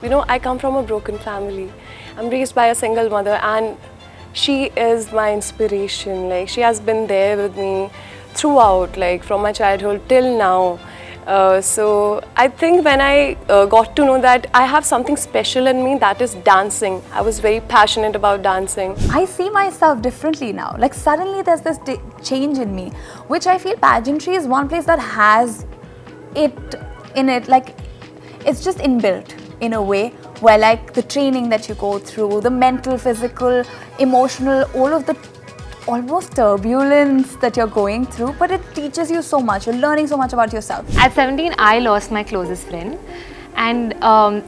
You know, I come from a broken family. I'm raised by a single mother and she is my inspiration. Like, she has been there with me throughout, like from my childhood till now. So I think when I got to know that I have something special in me, that is dancing. I was very passionate about dancing. I see myself differently now. Like suddenly there's this change in me, which I feel pageantry is one place that has it in it. Like it's just inbuilt in a way where like the training that you go through, the mental, physical, emotional, all of the almost turbulence that you're going through, but it teaches you so much. You're learning so much about yourself. At 17, I lost my closest friend, and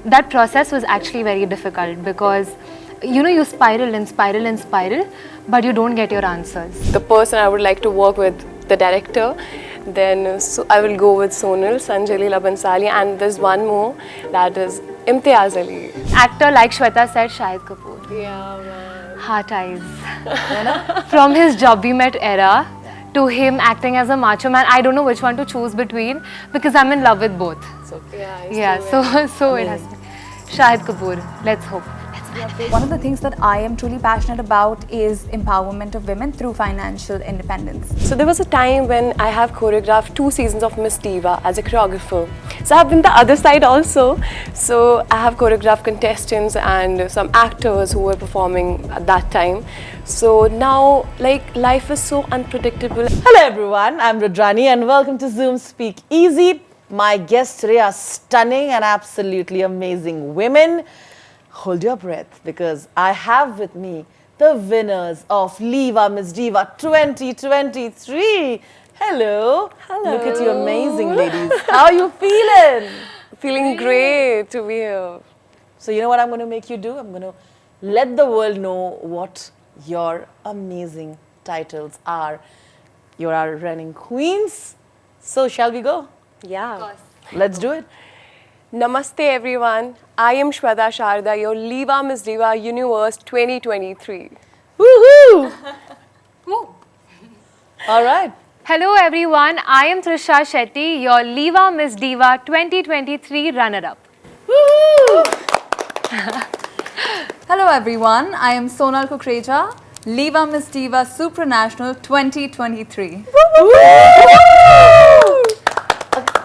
that process was actually very difficult because you spiral and spiral and spiral, but you don't get your answers. The person I would like to work with, the director, then so I will go with Sonal, Sanjay Leela Bansali, and there's one more, that is Imtiaz Ali. Actor, like Shweta said, Shahid Kapoor. Yeah, man. Heart eyes. From his Jab We Met era to him acting as a macho man, I don't know which one to choose between because I'm in love with both. So it has to be Shahid Kapoor. Let's hope. One of the things that I am truly passionate about is empowerment of women through financial independence. So there was a time when I have choreographed 2 seasons of Miss Diva as a choreographer. So I have been the other side also. So I have choreographed contestants and some actors who were performing at that time. So now, like, life is so unpredictable. Hello everyone, I'm Rudrani and welcome to Zoom Speak Easy. My guests today are stunning and absolutely amazing women. Hold your breath because I have with me the winners of LIVA Miss Diva 2023. Hello. Hello. Look at you amazing ladies. How are you feeling? Feeling great to be here. So you know what I'm going to make you do? I'm going to let the world know what your amazing titles are. You're our running queens. So shall we go? Yeah. Let's do it. Namaste everyone. I am Shweta Sharda, your LIVA Miss Diva Universe 2023. Woohoo! All right. Hello everyone, I am Trisha Shetty, your LIVA Miss Diva 2023 runner-up. Woohoo! Hello everyone, I am Sonal Kukreja, LIVA Miss Diva Supranational 2023.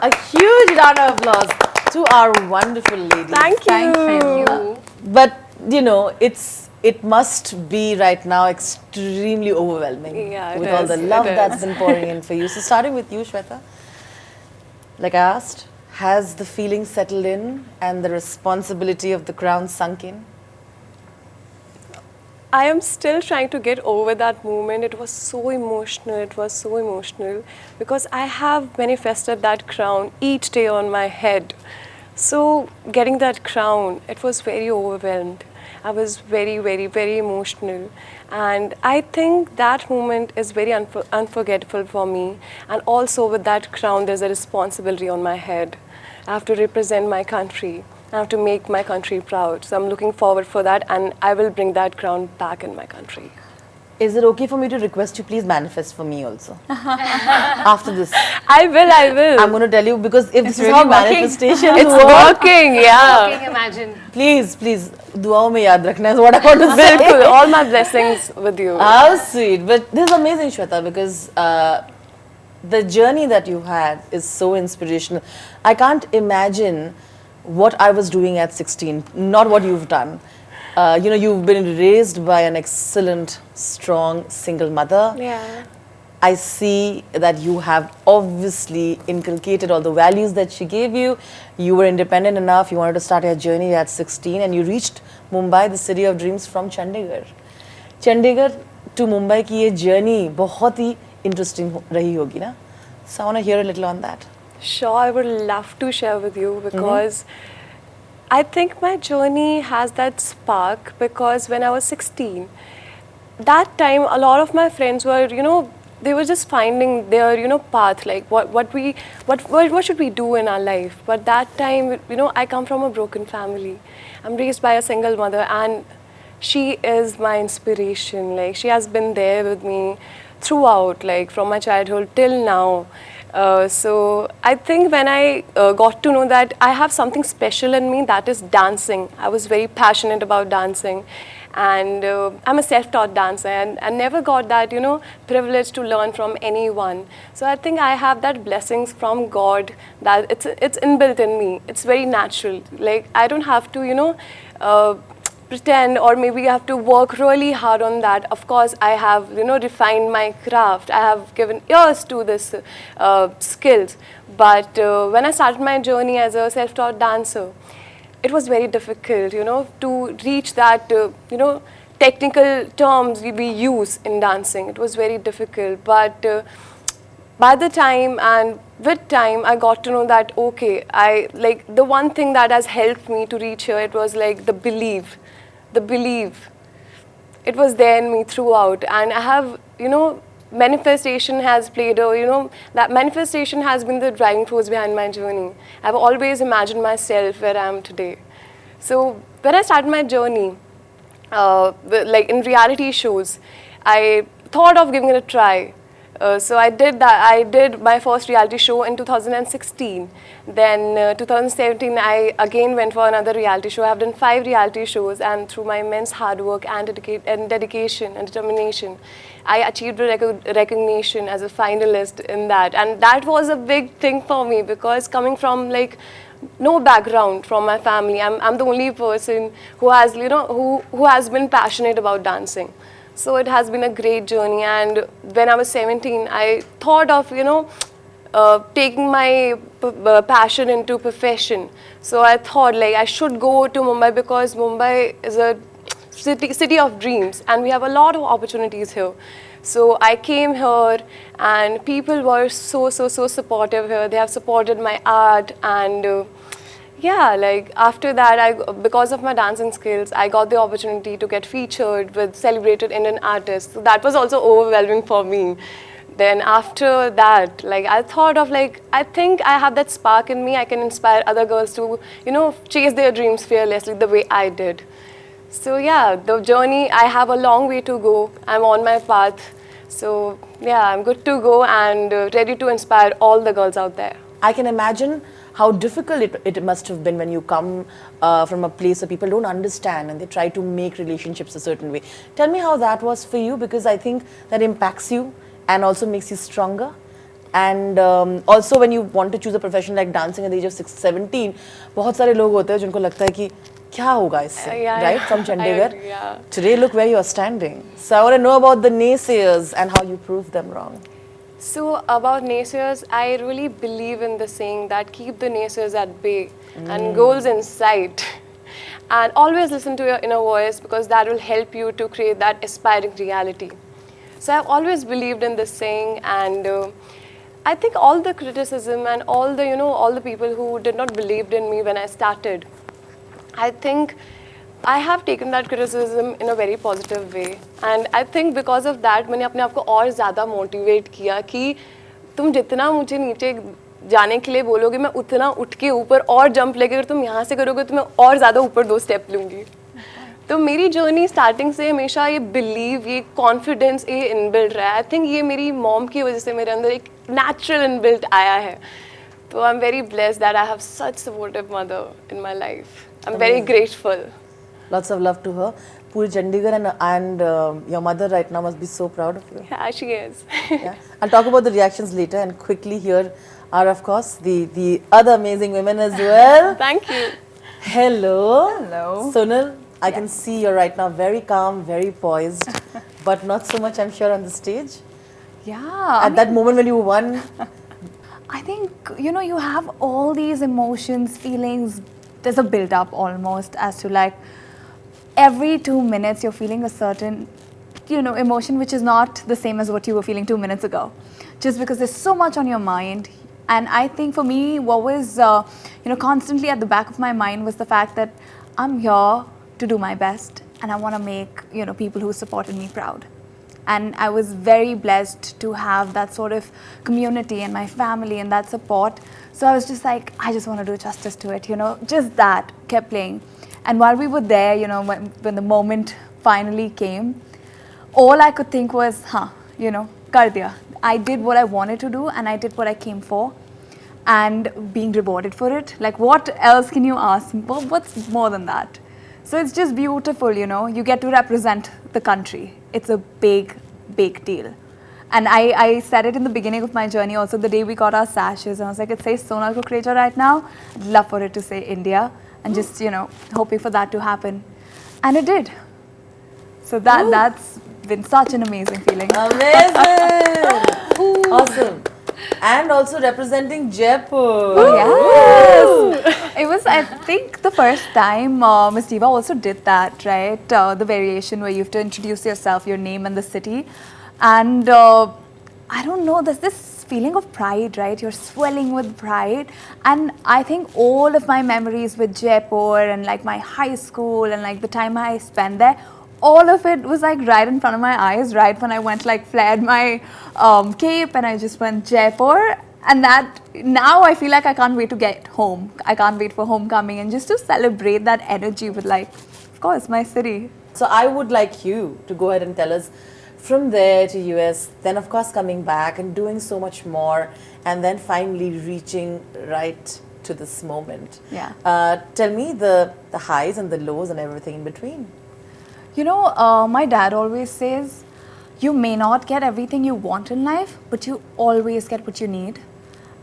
A huge round of applause to our wonderful ladies. Thank you. Thank you. But you know, it must be right now extremely overwhelming with all the love that's been pouring in for you. So starting with you, Shweta, like I asked, has the feeling settled in and the responsibility of the crown sunk in? I am still trying to get over that moment. It was so emotional. Because I have manifested that crown each day on my head. So getting that crown, it was very overwhelmed. I was very, very, very emotional. And I think that moment is very unforgettable for me. And also with that crown, there's a responsibility on my head. I have to represent my country. I have to make my country proud. So I'm looking forward for that and I will bring that crown back in my country. Is it okay for me to request you please manifest for me also? After this. I will. I'm going to tell you because if this is really how working. manifestation It's work, working, yeah. Can you imagine? please, duaon mein yaad rakhna is what I want to say. Bilkul, all my blessings with you. How sweet. But this is amazing, Shweta, because the journey that you had is so inspirational. I can't imagine what I was doing at 16, not what you've done. You've been raised by an excellent, strong, single mother. Yeah. I see that you have obviously inculcated all the values that she gave you. You were independent enough, you wanted to start your journey at 16 and you reached Mumbai, the city of dreams from Chandigarh. Chandigarh to Mumbai ki ye journey बहुत ही interesting रही होगी ना? So I want to hear a little on that. Sure, I would love to share with you because I think my journey has that spark because when I was 16, that time a lot of my friends were, they were just finding their, path, like what should we do in our life. But that time, I come from a broken family. I'm raised by a single mother and she is my inspiration. Like, she has been there with me throughout, like from my childhood till now. So I think when I got to know that I have something special in me, that is dancing. I was very passionate about dancing. And I'm a self-taught dancer, and I never got that, privilege to learn from anyone. So I think I have that blessings from God, that it's inbuilt in me. It's very natural. Like, I don't have to, pretend, or maybe I have to work really hard on that. Of course, I have, refined my craft. I have given years to this skills. But when I started my journey as a self-taught dancer, it was very difficult, to reach that, technical terms we use in dancing. It was very difficult. But by the time and with time, I got to know that, okay, the one thing that has helped me to reach here, it was like the belief. It was there in me throughout. And I have, manifestation has played a, that manifestation has been the driving force behind my journey. I've always imagined myself where I am today. So when I started my journey, like in reality shows, I thought of giving it a try. So I did that. I did my first reality show in 2016. Then 2017, I again went for another reality show. I have done 5 reality shows, and through my immense hard work and dedication and determination, I achieved a recognition as a finalist in that. And that was a big thing for me, because coming from like no background from my family, I'm the only person who has, who has been passionate about dancing. So it has been a great journey. And when I was 17, I thought of, taking my passion into profession. So I thought like I should go to Mumbai, because Mumbai is a city of dreams, and we have a lot of opportunities here. So I came here, and people were so supportive here. They have supported my art, and yeah, like after that, because of my dancing skills, I got the opportunity to get featured with celebrated Indian artists. So that was also overwhelming for me. Then after that, like I thought of like, I think I have that spark in me. I can inspire other girls to, chase their dreams fearlessly the way I did. So yeah, the journey, I have a long way to go. I'm on my path. So yeah, I'm good to go and ready to inspire all the girls out there. I can imagine how difficult it must have been when you come from a place where people don't understand and they try to make relationships a certain way. Tell me how that was for you, because I think that impacts you and also makes you stronger. And also when you want to choose a profession like dancing at the age of 17, बहुत सारे लोग होते हैं जिनको लगता है कि क्या होगा इससे, right? From Chandigarh. Today, look where you are standing. So I want to know about the naysayers and how you proved them wrong. So about naysayers, I really believe in the saying that keep the naysayers at bay and goals in sight. And always listen to your inner voice, because that will help you to create that aspiring reality. So I've always believed in this saying, and I think all the criticism and all the, all the people who did not believe in me when I started, I think I have taken that criticism in a very positive way. And I think because of that, मैंने अपने आप को और ज़्यादा motivate किया कि तुम जितना मुझे नीचे जाने के लिए बोलोगे, मैं उतना उठ के ऊपर और jump लेके, अगर तुम यहाँ से करोगे तो मैं और ज़्यादा ऊपर 2 step लूँगी. तो मेरी journey starting से हमेशा ये believe, ये confidence ये inbuilt रहा है. I think ये मेरी mom की वजह से मेरे अंदर एक natural inbuilt आया है. So I'm very blessed that I have such supportive mother in my life. I'm very grateful. Lots of love to her. Puri Chandigarh and your mother right now must be so proud of you. Yeah, she is. Yeah. I'll talk about the reactions later, and quickly here are, of course, the other amazing women as well. Thank you. Hello. Hello. Sonal, I can see you're right now very calm, very poised, but not so much, I'm sure, on the stage. Yeah. At that moment when you won. I think, you have all these emotions, feelings. There's a build-up almost as to like every 2 minutes you're feeling a certain, emotion which is not the same as what you were feeling 2 minutes ago. Just because there's so much on your mind. And I think for me, what was, constantly at the back of my mind was the fact that I'm here to do my best, and I want to make, people who supported me proud. And I was very blessed to have that sort of community and my family and that support. So I was just like, I just want to do justice to it, just that, kept playing. And while we were there, when the moment finally came, all I could think was, kar diya. I did what I wanted to do and I did what I came for, and being rewarded for it. Like, what else can you ask? What's more than that? So it's just beautiful, you know. You get to represent the country. It's a big, big deal. And I said it in the beginning of my journey also, the day we got our sashes. And I was like, it says Sonal Kukreja right now. I'd love for it to say India. And just, you know, hoping for that to happen. And it did. So that's been such an amazing feeling. Amazing! Awesome. And also representing Jaipur. Yes. It was, I think, the first time Miss Diva also did that, right? The variation where you have to introduce yourself, your name and the city. And I don't know, there's this feeling of pride, right? You're swelling with pride. And I think all of my memories with Jaipur and like my high school and like the time I spent there, all of it was like right in front of my eyes, right when I went like flared my cape and I just went Jaipur. And that, now I feel like I can't wait to get home. I can't wait for homecoming and just to celebrate that energy with, like, of course, my city. So I would like you to go ahead and tell us from there to US, then of course coming back and doing so much more, and then finally reaching right to this moment. Yeah. Tell me the highs and the lows and everything in between. You know, my dad always says, you may not get everything you want in life, but you always get what you need.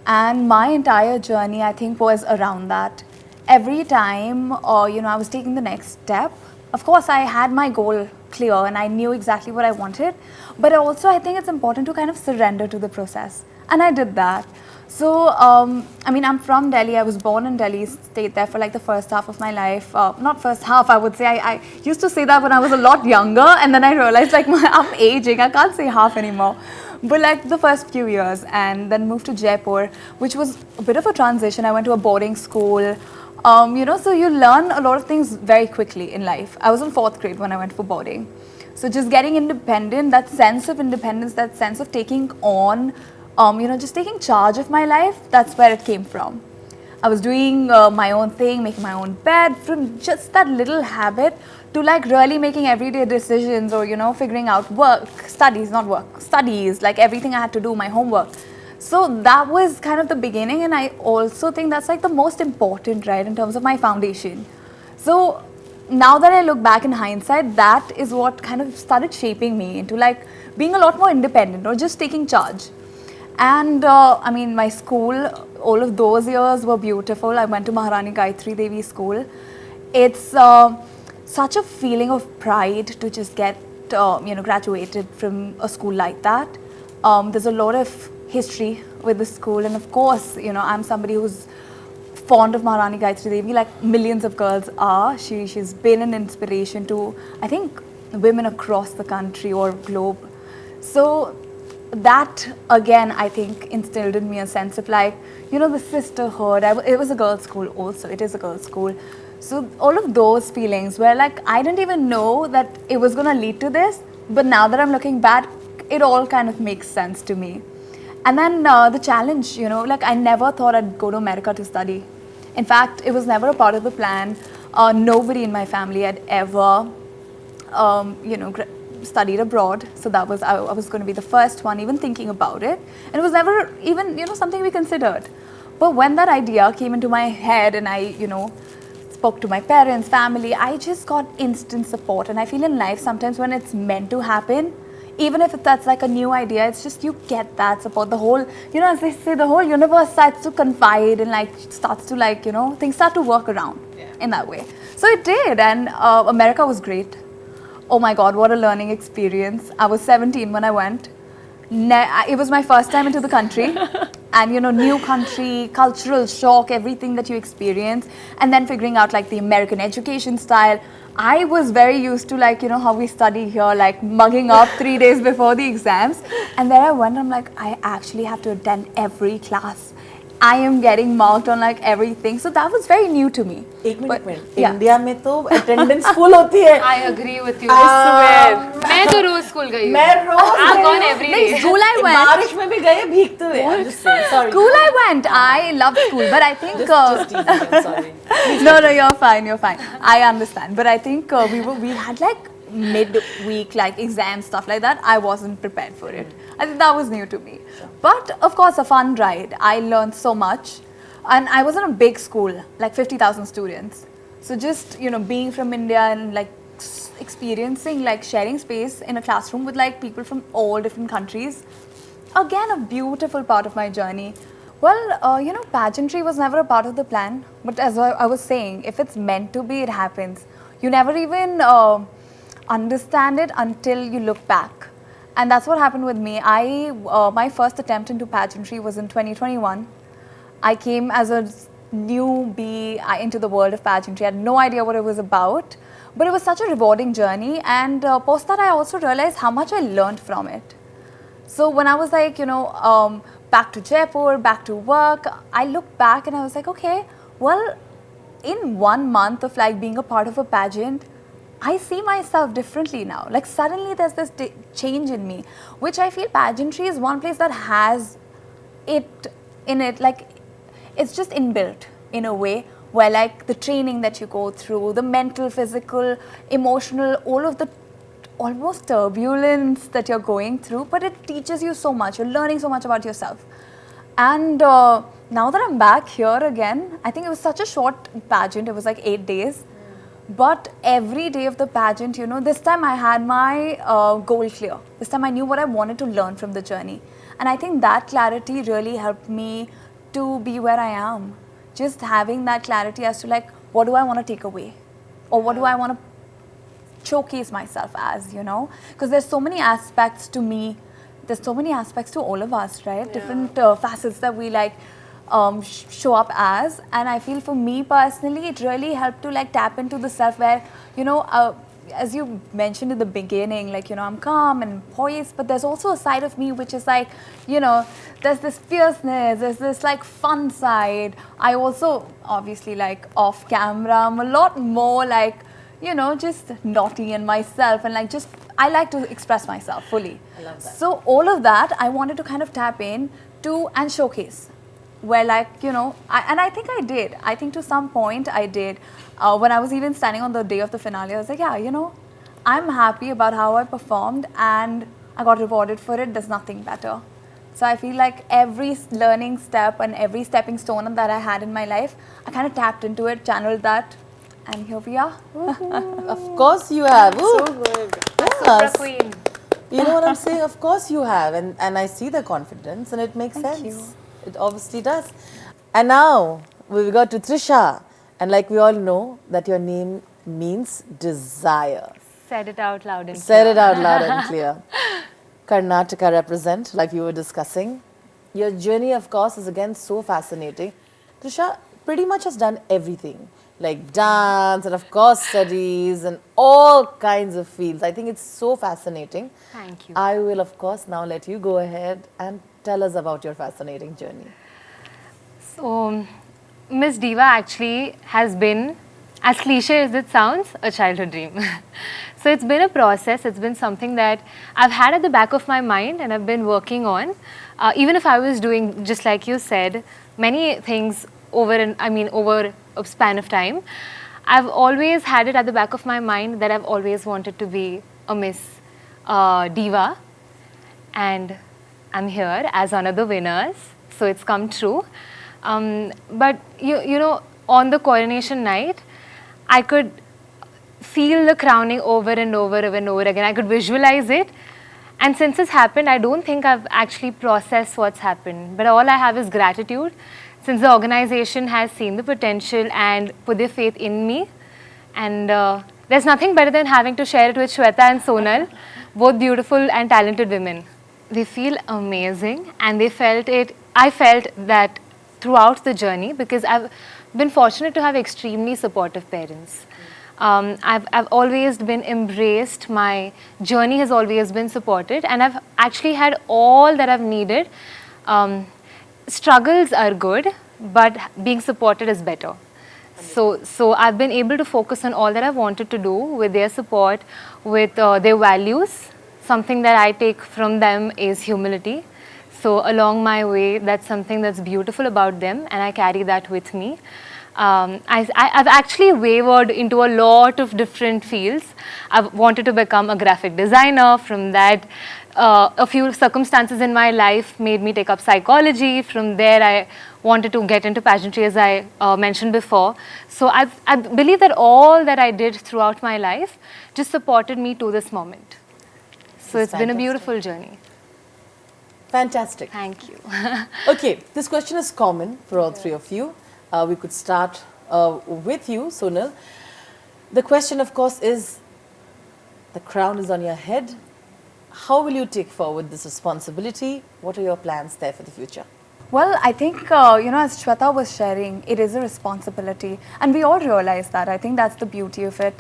And my entire journey, I think, was around that. Every time, you know, I was taking the next step, of course, I had my goal clear and I knew exactly what I wanted. But also, I think it's important to kind of surrender to the process. And I did that. So, I mean, I'm from Delhi. I was born in Delhi, stayed there for like the first half of my life. Not first half, I would say. I used to say that when I was a lot younger, and then I realized like I'm aging. I can't say half anymore. But like the first few years, and then moved to Jaipur, which was a bit of a transition. I went to a boarding school. You know, so you learn a lot of things very quickly in life. I was in 4th grade when I went for boarding. So just getting independent, that sense of independence, that sense of taking on, you know, just taking charge of my life, that's where it came from. I was doing my own thing, making my own bed, from just that little habit to like really making everyday decisions, or, you know, figuring out work, studies, not work, studies, like everything I had to do, my homework. So that was kind of the beginning, and I also think that's like the most important, right, in terms of my foundation. So now that I look back in hindsight, that is what kind of started shaping me into like being a lot more independent or just taking charge. And I mean, my school, all of those years were beautiful. I went to Maharani Gayatri Devi School. It's such a feeling of pride to just get, you know, graduated from a school like that. There's a lot of history with the school, and of course, you know, I'm somebody who's fond of Maharani Gayatri Devi, like millions of girls are. She's been an inspiration to, I think, women across the country or globe. So that again, I think, instilled in me a sense of like, you know, the sisterhood. It was a girls' school also. It is a girls' school. So all of those feelings where like I didn't even know that it was going to lead to this, but now that I'm looking back, it all kind of makes sense to me. And then the challenge, you know, like I never thought I'd go to America to study. In fact, it was never a part of the plan. Nobody in my family had ever, you know, studied abroad. So that was, I was going to be the first one even thinking about it. And it was never even, you know, something we considered. But when that idea came into my head and I, you know, spoke to my parents, family, I just got instant support. And I feel in life sometimes when it's meant to happen, even if that's like a new idea, it's just you get that support. The whole, you know, as they say, the whole universe starts to confide and like starts to like, you know, things start to work around in that way. So it did, and America was great. Oh my God, what a learning experience. I was 17 when I went. It was my first time into the country. And, you know, new country, cultural shock, everything that you experience. And then figuring out like the American education style. I was very used to like, you know, how we study here, like mugging up 3 days before the exams. And there I went, I'm like, I actually have to attend every class. I am getting marked on like everything. So that was very new to me. एक minute India में तो attendance full होती है. I agree with you. I swear. मैं तो रोज school गई हूँ. मैं रोज I've gone every day. School I went. बारिश में भी गए भीगते हुए. I'm just saying, sorry. School I went. I loved school, but I think just teasing, I'm sorry. no, you're fine. You're fine. I understand, but I think we had like mid-week like exam stuff like that. I wasn't prepared for it. I think that was new to me. But of course, a fun ride. I learned so much. And I was in a big school, like 50,000 students. So just, being from India and like experiencing, like sharing space in a classroom with like people from all different countries. Again, a beautiful part of my journey. Well, pageantry was never a part of the plan. But as I was saying, if it's meant to be, it happens. You never even understand it until you look back. And that's what happened with me. My first attempt into pageantry was in 2021. I came as a newbie into the world of pageantry. I had no idea what it was about. But it was such a rewarding journey. And post that, I also realized how much I learned from it. So when I was like, back to Jaipur, back to work, I looked back and I was like, okay, well, in 1 month of like being a part of a pageant, I see myself differently now. Like suddenly there's this change in me, which I feel pageantry is one place that has it in it, like it's just inbuilt in a way where like the training that you go through, the mental, physical, emotional, all of the almost turbulence that you're going through, but it teaches you so much. You're learning so much about yourself. And now that I'm back here again, I think it was such a short pageant. It was like 8 days. But every day of the pageant, this time I had my goal clear. This time I knew what I wanted to learn from the journey. And I think that clarity really helped me to be where I am. Just having that clarity as to like, what do I want to take away? Or what do I want to showcase myself as, because there's so many aspects to me, there's so many aspects to all of us, right? Different facets that we like show up as. And I feel for me personally, it really helped to like tap into the self where, as you mentioned in the beginning, like, I'm calm and poised, but there's also a side of me which is like, there's this fierceness, there's this like fun side. I also obviously like off camera, I'm a lot more like, just naughty in myself and like I like to express myself fully. I love that. So all of that I wanted to kind of tap in to and showcase. Where like, I think I did. I think to some point I did. When I was even standing on the day of the finale, I was like, yeah, I'm happy about how I performed and I got rewarded for it. There's nothing better. So I feel like every learning step and every stepping stone that I had in my life, I kind of tapped into it, channeled that. And here we are. Of course you have. Ooh. So good. Yes. Queen. You know what I'm saying? Of course you have. And I see the confidence and it makes Thank sense. you. It obviously does. And now we've got to Trisha. And like we all know that your name means desire. Said it out loud and Said it out loud and clear. Karnataka represent, like we were discussing. Your journey, of course, is again so fascinating. Trisha pretty much has done everything. Like dance and of course studies and all kinds of fields. I think it's so fascinating. Thank you. I will of course now let you go ahead and tell us about your fascinating journey. So, Miss Diva actually has been, as cliche as it sounds, a childhood dream. So it's been a process, it's been something that I've had at the back of my mind and I've been working on. Even if I was doing, just like you said, many things over a span of time, I've always had it at the back of my mind that I've always wanted to be a Miss Diva, and I'm here as one of the winners, so it's come true. But on the coronation night, I could feel the crowning over and over and over again. I could visualize it. And since it's happened, I don't think I've actually processed what's happened. But all I have is gratitude, since the organization has seen the potential and put their faith in me. And there's nothing better than having to share it with Shweta and Sonal, both beautiful and talented women. They feel amazing, and they felt it. I felt that throughout the journey, because I've been fortunate to have extremely supportive parents. I've always been embraced. My journey has always been supported, and I've actually had all that I've needed. Struggles are good, but being supported is better. So I've been able to focus on all that I wanted to do with their support, with their values. Something that I take from them is humility. So along my way, that's something that's beautiful about them, and I carry that with me. I've actually wavered into a lot of different fields. I've wanted to become a graphic designer. From that, a few circumstances in my life made me take up psychology. From there, I wanted to get into pageantry, as I mentioned before. So I believe that all that I did throughout my life just supported me to this moment. So it's been a beautiful journey. Fantastic. Thank you. Okay, this question is common for all three of you. We could start with you, Sonal. The question, of course, is the crown is on your head. How will you take forward this responsibility? What are your plans there for the future? Well, I think, as Shweta was sharing, it is a responsibility. And we all realize that. I think that's the beauty of it.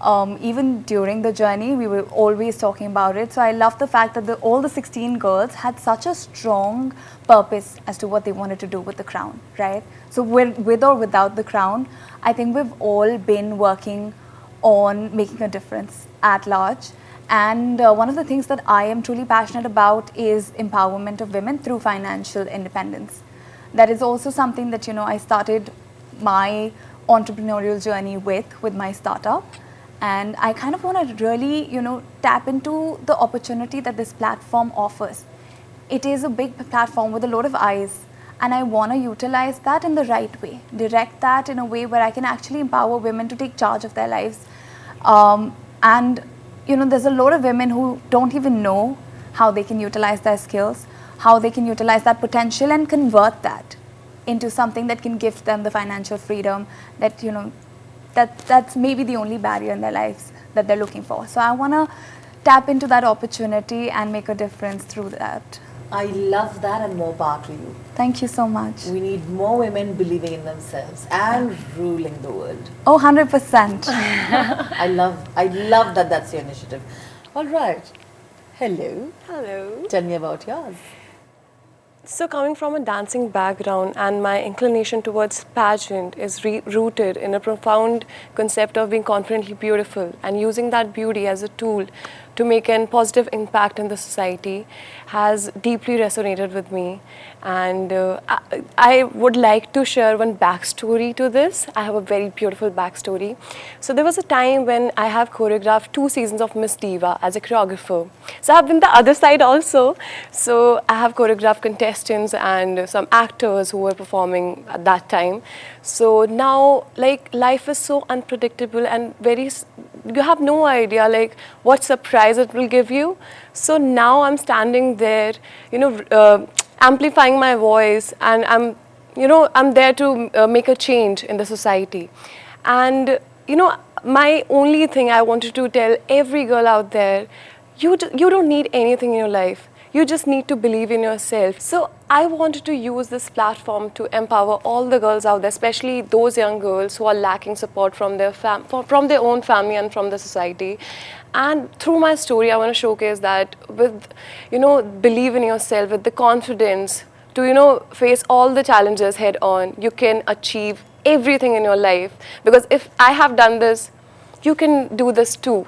Even during the journey, we were always talking about it. So I love the fact that all the 16 girls had such a strong purpose as to what they wanted to do with the crown, right? So with or without the crown, I think we've all been working on making a difference at large. And one of the things that I am truly passionate about is empowerment of women through financial independence. That is also something that, I started my entrepreneurial journey with my startup. And I kind of want to really, tap into the opportunity that this platform offers. It is a big platform with a lot of eyes. And I want to utilize that in the right way, direct that in a way where I can actually empower women to take charge of their lives. There's a lot of women who don't even know how they can utilize their skills, how they can utilize that potential and convert that into something that can give them the financial freedom that, that's maybe the only barrier in their lives that they're looking for. So I want to tap into that opportunity and make a difference through that. I love that, and more power to you. Thank you so much. We need more women believing in themselves and ruling the world. Oh, 100%. I love that that's your initiative. All right. Hello. Hello. Tell me about yours. So coming from a dancing background, and my inclination towards pageant is rooted in a profound concept of being confidently beautiful and using that beauty as a tool to make a positive impact in the society has deeply resonated with me. And I would like to share one backstory to this. I have a very beautiful backstory. So there was a time when I have choreographed 2 seasons of Miss Diva as a choreographer. So I have been the other side also. So I have choreographed contestants and some actors who were performing at that time. So now, life is so unpredictable and you have no idea what surprise it will give you. So now I'm standing there, amplifying my voice, and I'm there to make a change in the society. And my only thing I wanted to tell every girl out there, you don't need anything in your life. You just need to believe in yourself. So I wanted to use this platform to empower all the girls out there, especially those young girls who are lacking support from their own family and from the society. And through my story, I want to showcase that with, believe in yourself, with the confidence to, face all the challenges head on, you can achieve everything in your life. Because if I have done this, you can do this too,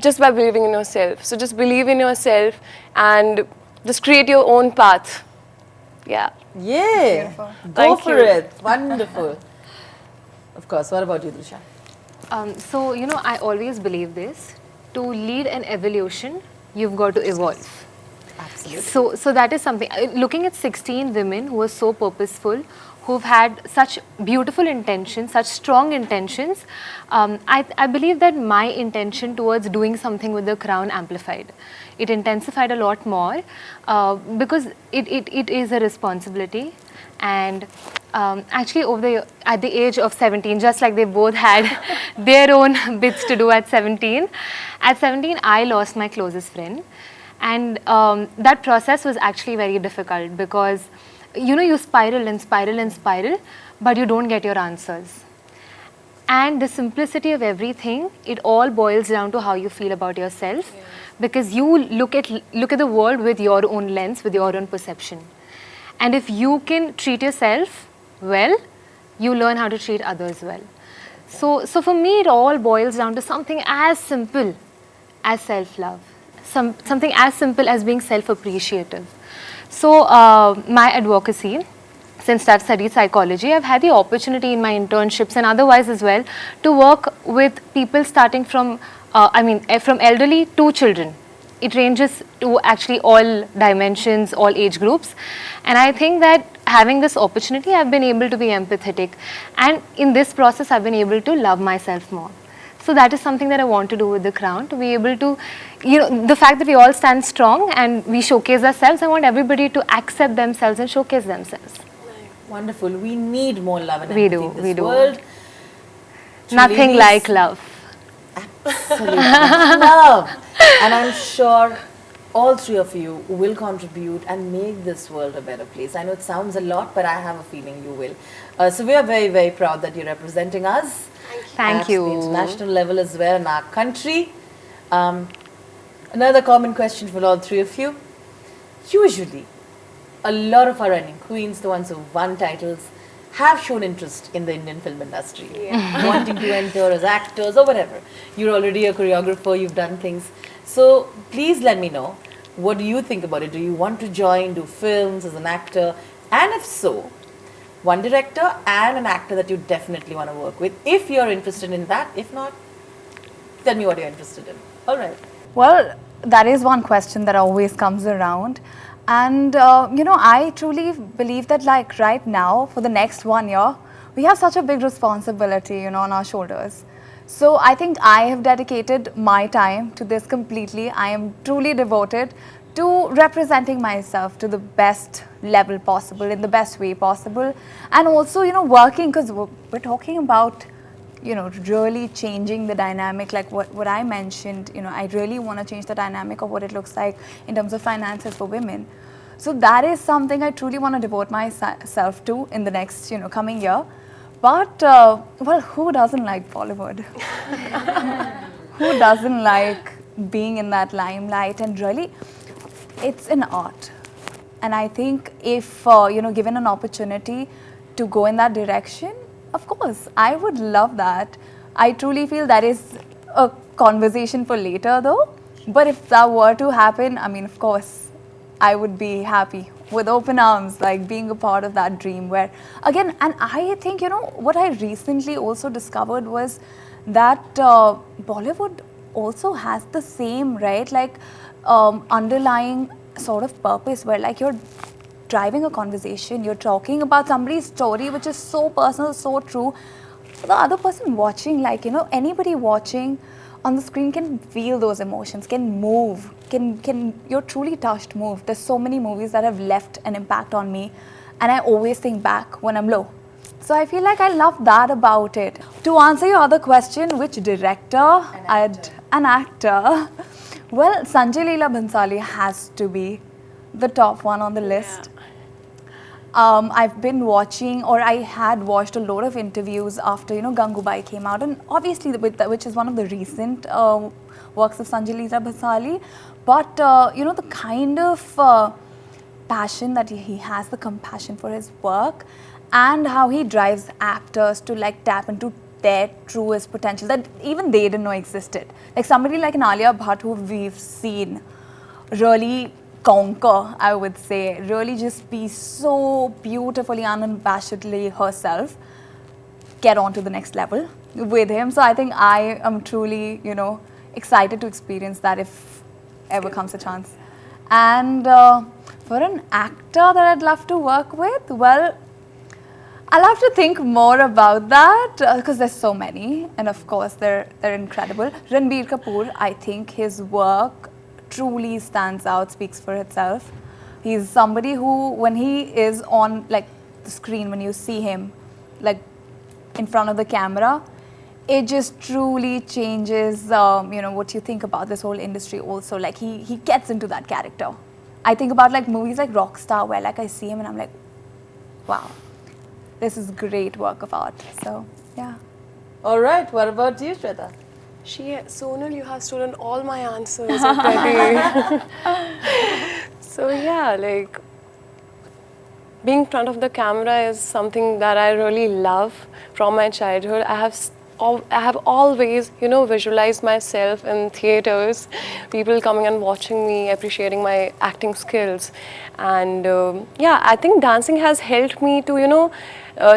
just by believing in yourself. So just believe in yourself and just create your own path. Yeah. Yeah. Beautiful. Go for it. Wonderful. Of course. What about you, Trisha? I always believe this. To lead an evolution, you've got to evolve. Absolutely. So that is something. Looking at 16 women who are so purposeful, who've had such beautiful intentions, such strong intentions, I believe that my intention towards doing something with the crown amplified. It intensified a lot more because it is a responsibility. And actually at the age of 17, just like they both had their own bits to do at 17, I lost my closest friend. And that process was actually very difficult because you spiral and spiral and spiral, but you don't get your answers. And the simplicity of everything, it all boils down to how you feel about yourself, because you look at the world with your own lens, with your own perception. And if you can treat yourself well, you learn how to treat others well. So for me, it all boils down to something as simple as self-love, something as simple as being self-appreciative. So my advocacy, since I've studied psychology, I've had the opportunity in my internships and otherwise as well to work with people starting from elderly to children. it ranges to actually all dimensions, all age groups. And I think that having this opportunity, I've been able to be empathetic. And in this process, I've been able to love myself more. So that is something that I want to do with the crown, to be able to, the fact that we all stand strong and we showcase ourselves, I want everybody to accept themselves and showcase themselves. Wonderful. We need more love and We empathy do, in this we do. world. Nothing Ladies, like love. absolutely love. And I'm sure all three of you will contribute and make this world a better place. I know it sounds a lot, but I have a feeling you will. So we are very, very proud that you're representing us. Thank at you. the international level as well in our country. Another common question for all three of you. Usually, a lot of our running queens, the ones who won titles, have shown interest in the Indian film industry, wanting to enter as actors or whatever. You're already a choreographer, you've done things. So please let me know, what do you think about it? Do you want to join, do films as an actor? And if so, one director and an actor that you definitely want to work with, if you're interested in that. If not, tell me what you're interested in. All right. Well, that is one question that always comes around. And, I truly believe that like right now, for the next 1 year, we have such a big responsibility, on our shoulders. So I think I have dedicated my time to this completely. I am truly devoted to representing myself to the best level possible, in the best way possible. And also, working, because we're talking about, really changing the dynamic, like what I mentioned, I really want to change the dynamic of what it looks like in terms of finances for women. So that is something I truly want to devote myself to in the next, coming year. But, who doesn't like Bollywood? Who doesn't like being in that limelight? And really, it's an art. And I think if, given an opportunity to go in that direction, of course, I would love that. I truly feel that is a conversation for later though. But if that were to happen, I mean, of course, I would be happy with open arms, like being a part of that dream where, again, and I think, what I recently also discovered was that Bollywood also has the same, right, like underlying sort of purpose where like you're driving a conversation, you're talking about somebody's story which is so personal, so true. The other person watching, like, anybody watching on the screen can feel those emotions, can move, you're truly touched, moved. There's so many movies that have left an impact on me and I always think back when I'm low. So I feel like I love that about it. To answer your other question, which director? An actor. Well, Sanjay Leela Bhansali has to be the top one on the list. I've been watching, or I had watched a lot of interviews after, Gangubai came out, and obviously, which is one of the recent works of Sanjay Leela Bhansali. But, the kind of passion that he has, the compassion for his work, and how he drives actors to like tap into their truest potential that even they didn't know existed. Like somebody like an Alia Bhatt who we've seen really conquer, I would say, really just be so beautifully, unabashedly herself, get on to the next level with him. So I think I am truly, excited to experience that if ever comes a chance. And for an actor that I'd love to work with, well, I'll have to think more about that because there's so many, and of course they're incredible. Ranbir Kapoor, I think his work truly stands out, speaks for itself. He's somebody who, when he is on like the screen, when you see him like in front of the camera, it just truly changes, what you think about this whole industry also. Like he gets into that character. I think about like movies like Rockstar where like I see him and I'm like, wow, this is great work of art. So, yeah. All right. What about you, Shweta? Sonal, you have stolen all my answers already. So yeah, like being in front of the camera is something that I really love from my childhood. I have always, visualized myself in theaters, people coming and watching me, appreciating my acting skills. And I think dancing has helped me to,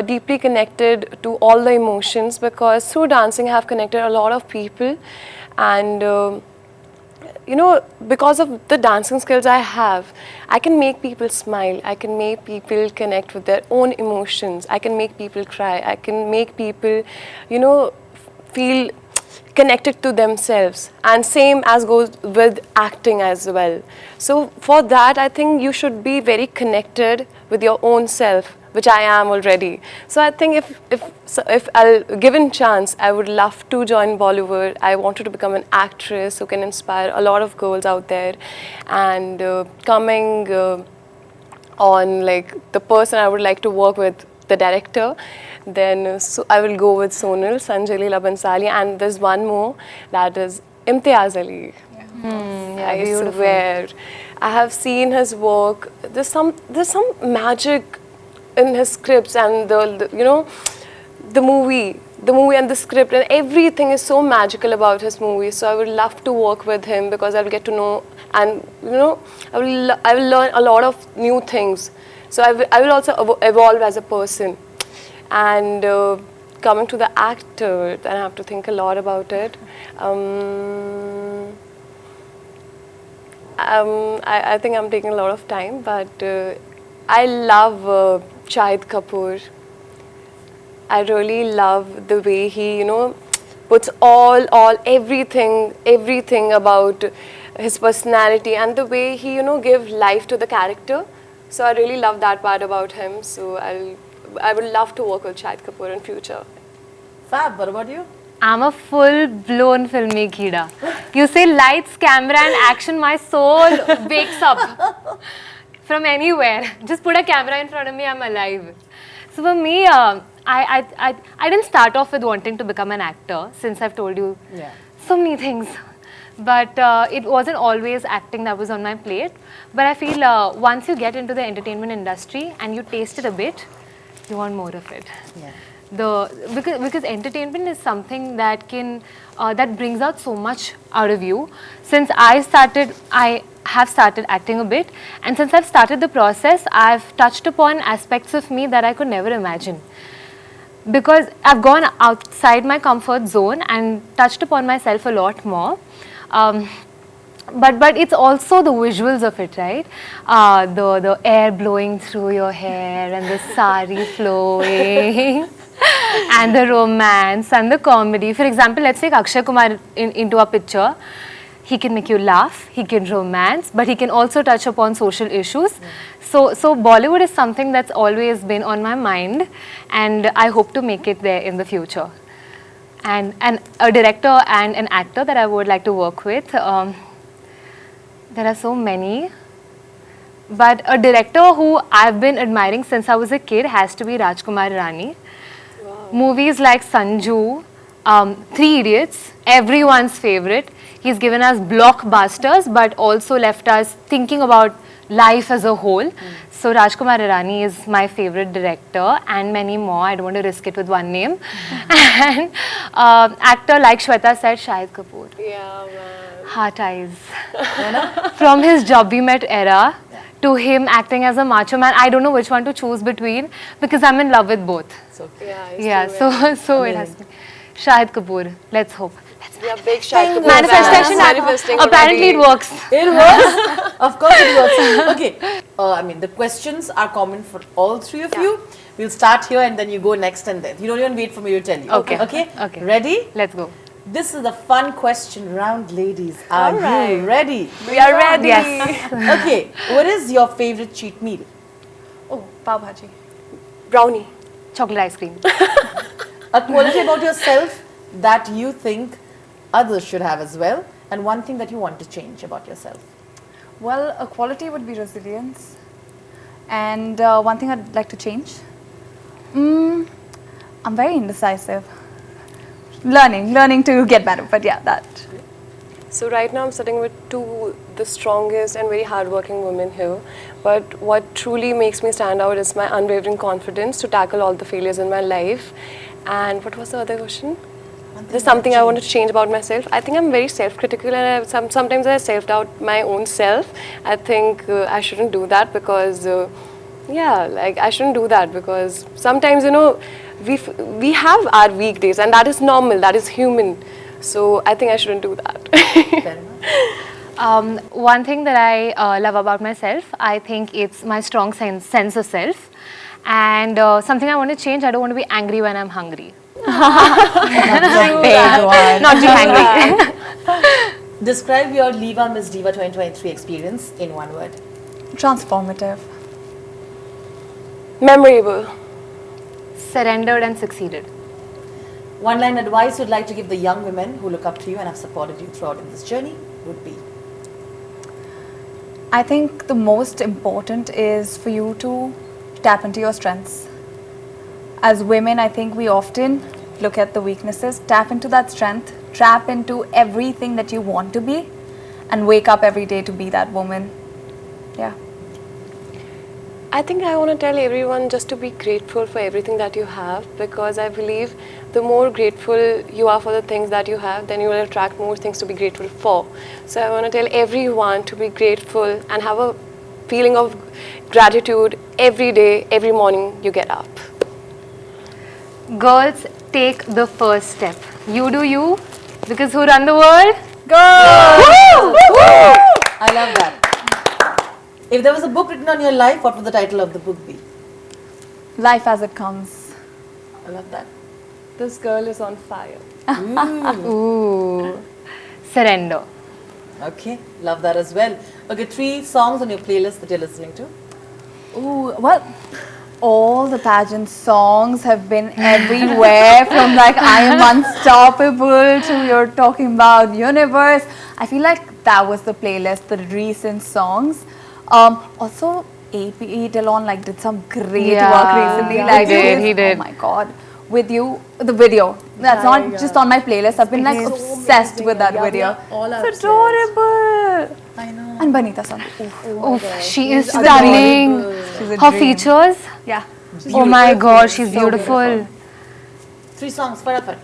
deeply connected to all the emotions, because through dancing I have connected a lot of people. And you know, because of the dancing skills I have, I can make people smile. I can make people connect with their own emotions. I can make people cry. I can make people, you know, feel connected to themselves. And same as goes with acting as well. So for that, I think you should be very connected with your own self, which I am already. So I think if I'll given chance, I would love to join Bollywood. I wanted to become an actress who can inspire a lot of girls out there. And coming on like the person I would like to work with, the director, then so I will go with Sonal, Sanjay Leela Bansali, and there's one more, that is Imtiaz Ali. I swear, I have seen his work. There's some magic in his scripts, and the you know, the movie and the script and everything is so magical about his movie. So I would love to work with him because I will get to know, and you know, I will learn a lot of new things. So I will also evolve as a person. And coming to the actor, then I have to think a lot about it. I think I'm taking a lot of time, but I love Shahid Kapoor. I really love the way he, you know, puts everything about his personality and the way he, you know, give life to the character. So I really love that part about him. So I would love to work with Shahid Kapoor in future. Fab, what about you? I'm a full-blown filmy kida. You say lights, camera and action, my soul wakes up from anywhere. Just put a camera in front of me, I'm alive. So for me, I didn't start off with wanting to become an actor, since I've told you so many things. But it wasn't always acting that was on my plate. But I feel once you get into the entertainment industry and you taste it a bit, you want more of it. Yeah. Because entertainment is something that can that brings out so much out of you. Since I have started acting a bit, and since I've started the process, I've touched upon aspects of me that I could never imagine. Because I've gone outside my comfort zone and touched upon myself a lot more. But it's also the visuals of it, right? The air blowing through your hair and the sari flowing. And the romance and the comedy. For example, let's take Akshay Kumar into a picture. He can make you laugh, he can romance, but he can also touch upon social issues. So Bollywood is something that's always been on my mind, and I hope to make it there in the future. And a director and an actor that I would like to work with, there are so many. But a director who I've been admiring since I was a kid has to be Rajkumar Rani. Movies like Sanju, Three Idiots, everyone's favorite. He's given us blockbusters, but also left us thinking about life as a whole. So Rajkumar Irani is my favorite director, and many more. I don't want to risk it with one name. And actor, like Shweta said, Shahid Kapoor. Yeah, man. Heart eyes. From his Job We Met era to him acting as a macho man, I don't know which one to choose between because I'm in love with both. So it has to be Shahid Kapoor. Let's hope. We are big Shahid Kapoor Manifestation. Manifesting Apparently it works. It works. Of course it works. Okay. I mean, the questions are common for all three of you. We'll start here and then you go next and then. You don't even wait for me to tell you. Okay. Ready? Let's go. This is a fun question round, ladies. Are you ready? We are ready. Yes. Okay. What is your favorite cheat meal? Oh, pav bhaji. Brownie. Chocolate ice cream. A quality about yourself that you think others should have as well, and one thing that you want to change about yourself. Well, a quality would be resilience. And one thing I'd like to change, I'm very indecisive. Learning to get better, but yeah, that. So right now I'm sitting with the strongest and very hardworking women here. But what truly makes me stand out is my unwavering confidence to tackle all the failures in my life. And what was the other question? There's something I want to change about myself. I think I'm very self-critical, and sometimes I self-doubt my own self. I think I shouldn't do that because, I shouldn't do that because sometimes, we have our weak days, and that is normal, that is human. So I think I shouldn't do that. Fair enough. One thing that I love about myself, I think it's my strong sense of self. And something I want to change, I don't want to be angry when I'm hungry. Not too angry. Describe your LIVA Miss Diva 2023 experience in one word. Transformative. Memorable. Surrendered and succeeded. One line advice you'd like to give the young women who look up to you and have supported you throughout in this journey would be? I think the most important is for you to tap into your strengths. As women, I think we often look at the weaknesses, tap into that strength, tap into everything that you want to be, and wake up every day to be that woman. Yeah. I think I want to tell everyone just to be grateful for everything that you have, because I believe the more grateful you are for the things that you have, then you will attract more things to be grateful for. So I want to tell everyone to be grateful and have a feeling of gratitude every day, every morning you get up. Girls, take the first step. You do you, because who run the world? Girls! I love that. If there was a book written on your life, what would the title of the book be? Life as it comes. I love that. This girl is on fire. Ooh. Surrender. Okay, love that as well. Okay, 3 songs on your playlist that you're listening to. Ooh, well, all the pageant songs have been everywhere from like I Am Unstoppable to you're talking about Universe. I feel like that was the playlist, the recent songs. Also, A.P. Dillon like did some great work recently. Yeah, like he did. Oh my god. With You, the video. That's not just on my playlist. I've been like obsessed with that video. It's adorable. I know. And Banita Sandhu. Oof, she is stunning. She's a Her dream. features. Yeah. Oh my god, she's beautiful. 3 songs, farafat.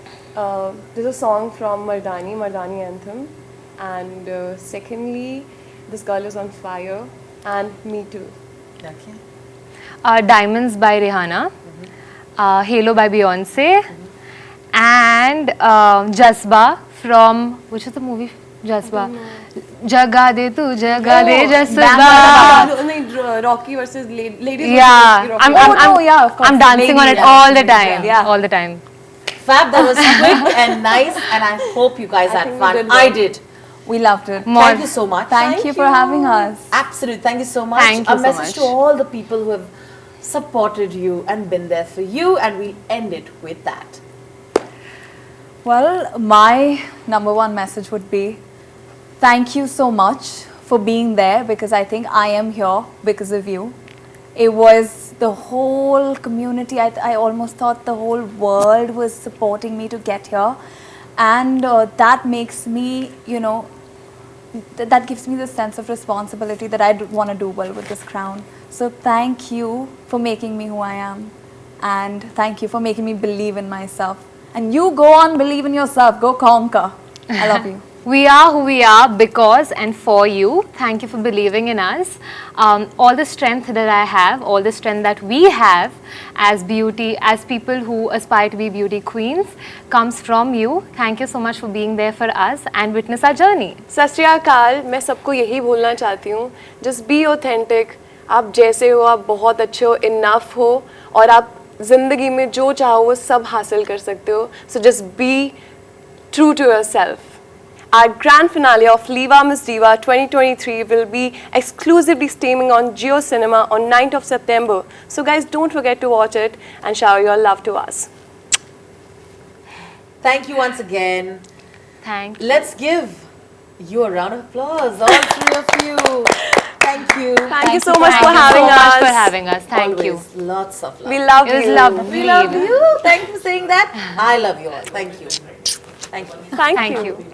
There's a song from Mardani Anthem, and secondly, This Girl Is on Fire, and Me Too. Okay. Diamonds by Rihanna. Halo by Beyonce. And Jazba from, which is the movie? Jazba. Jaga de tu, jaga de Jazba. Rocky versus Ladies Yeah, versus Rocky. I'm dancing on it all the time. Yeah. All the time. Fab, that was quick and nice, and I hope you guys had think we fun. did I well. did. We loved it. Thank you so much. Thank you for having us. Absolutely, thank you so much. Thank you A so message much. to all the people who have supported you and been there for you, and we'll end it with that. Well, my number one message would be thank you so much for being there, because I think I am here because of you. It was the whole community. I almost thought the whole world was supporting me to get here. And that makes me, that gives me the sense of responsibility that I want to do well with this crown. So thank you for making me who I am. And thank you for making me believe in myself. And you go on, believe in yourself. Go conquer. I love you. We are who we are because and for you. Thank you for believing in us. All the strength that I have, all the strength that we have as beauty, as people who aspire to be beauty queens, comes from you. Thank you so much for being there for us and witness our journey. सत श्री अकाल, मैं सबको यही बोलना चाहती हूँ, just be authentic. आप जैसे हो, आप बहुत अच्छे हो, enough हो, और आप ज़िंदगी में जो चाहो वो सब हासिल कर सकते हो. So just be true to yourself. Our grand finale of LIVA Miss Diva 2023 will be exclusively streaming on Jio Cinema on 9th of September. So guys, don't forget to watch it and shower your love to us. Thank you once again. Thank you. Let's give you a round of applause, all 3 of you. Thank you. Thank you so much for Thank you having so us. much for having us. Thank you. Always lots of love. We love It was you. lovely. We love you. Thank you for saying that. I love you all. Thank you. Thank you. Thank Thank you. you.